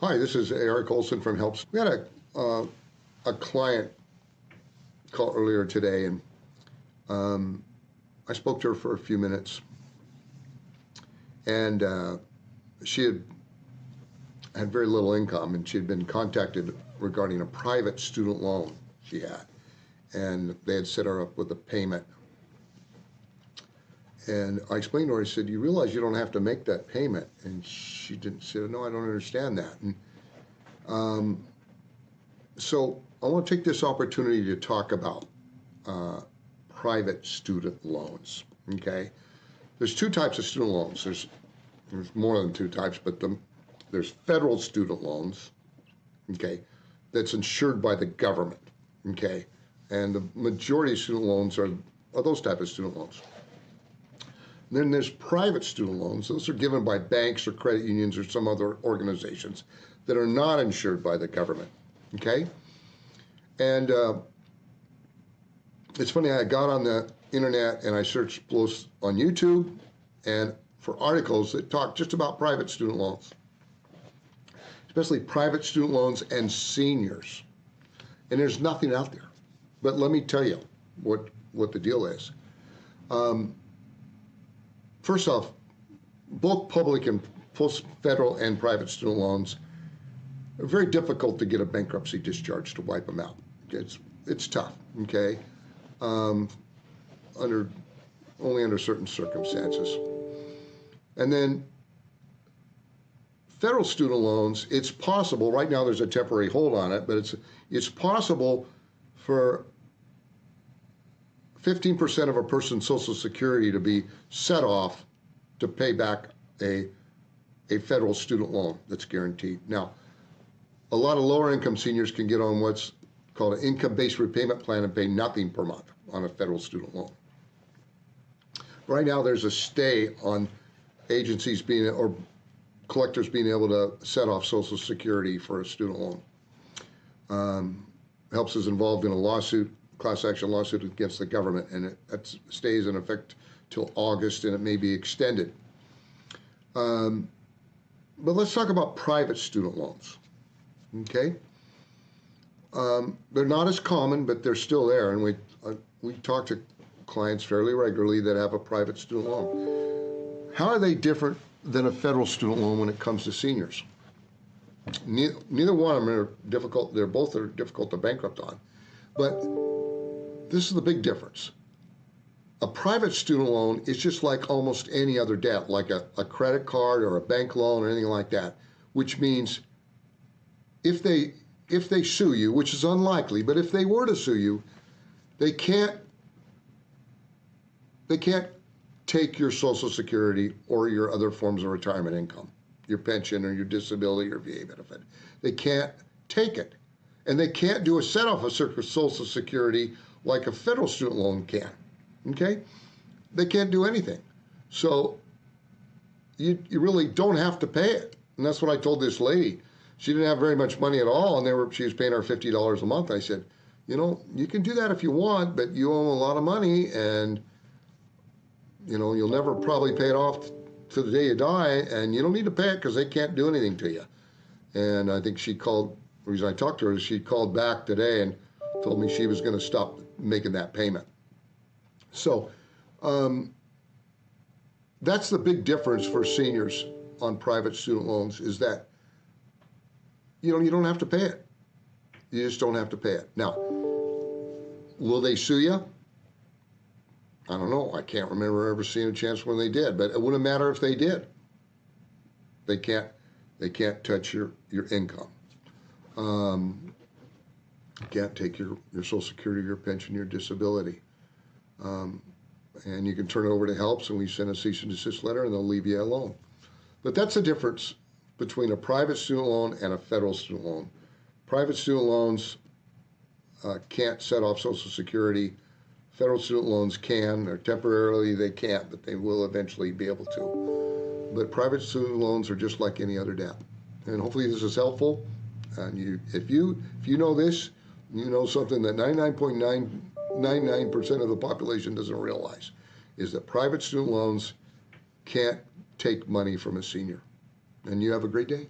Hi, this is Eric Olson from Helps. We had a client call earlier today, and I spoke to her for a few minutes, and she had very little income, and she had been contacted regarding a private student loan she had, and they had set her up with a payment. And I explained to her, I said, you realize you don't have to make that payment? And she said, no, I don't understand that. And so I want to take this opportunity to talk about private student loans, okay? There's two types of student loans. There's more than two types, but there's federal student loans, okay, that's insured by the government, okay? And the majority of student loans are those type of student loans. And then there's private student loans. Those are given by banks or credit unions or some other organizations that are not insured by the government, okay? And it's funny, I got on the internet and I searched both on YouTube and for articles that talk just about private student loans, especially private student loans and seniors. And there's nothing out there. But let me tell you what the deal is. First off, both public and federal and private student loans are very difficult to get a bankruptcy discharge to wipe them out. It's tough, okay? Only under certain circumstances. And then federal student loans, it's possible, right now there's a temporary hold on it, but it's possible for 15% of a person's Social Security to be set off to pay back a federal student loan that's guaranteed. Now, a lot of lower income seniors can get on what's called an income-based repayment plan and pay nothing per month on a federal student loan. Right now, there's a stay on agencies or collectors being able to set off Social Security for a student loan. Helps is involved in a lawsuit, class action lawsuit against the government, and that stays in effect till August, and it may be extended. But let's talk about private student loans, okay? They're not as common, but they're still there, and we talk to clients fairly regularly that have a private student loan. How are they different than a federal student loan when it comes to seniors? Neither one of them are difficult. They're both difficult to bankrupt on, but this is the big difference. A private student loan is just like almost any other debt, like a credit card or a bank loan or anything like that, which means if they sue you, which is unlikely, but if they were to sue you, they can't take your Social Security or your other forms of retirement income, your pension or your disability or VA benefit. They can't take it. And they can't do a set-off of Social Security like a federal student loan can, okay? They can't do anything. So you really don't have to pay it. And that's what I told this lady. She didn't have very much money at all, and she was paying her $50 a month. I said, you know, you can do that if you want, but you owe a lot of money, and you know, you'll never probably pay it off to the day you die, and you don't need to pay it because they can't do anything to you. And I think she called, the reason I talked to her is she called back today and told me she was going to stop making that payment. So that's the big difference for seniors on private student loans, is that, you know, you don't have to pay it. You just don't have to pay it. Now, will they sue you? I don't know. I can't remember ever seeing a chance when they did, but it wouldn't matter if they did. They can't touch your income. Can't take your Social Security, your pension, your disability. And you can turn it over to Helps, and we send a cease and desist letter, and they'll leave you alone. But that's the difference between a private student loan and a federal student loan. Private student loans can't set off Social Security. Federal student loans can, or temporarily they can't, but they will eventually be able to. But private student loans are just like any other debt. And hopefully this is helpful. And if you know this, you know something that 99.999% of the population doesn't realize, is that private student loans can't take money from a senior. And you have a great day.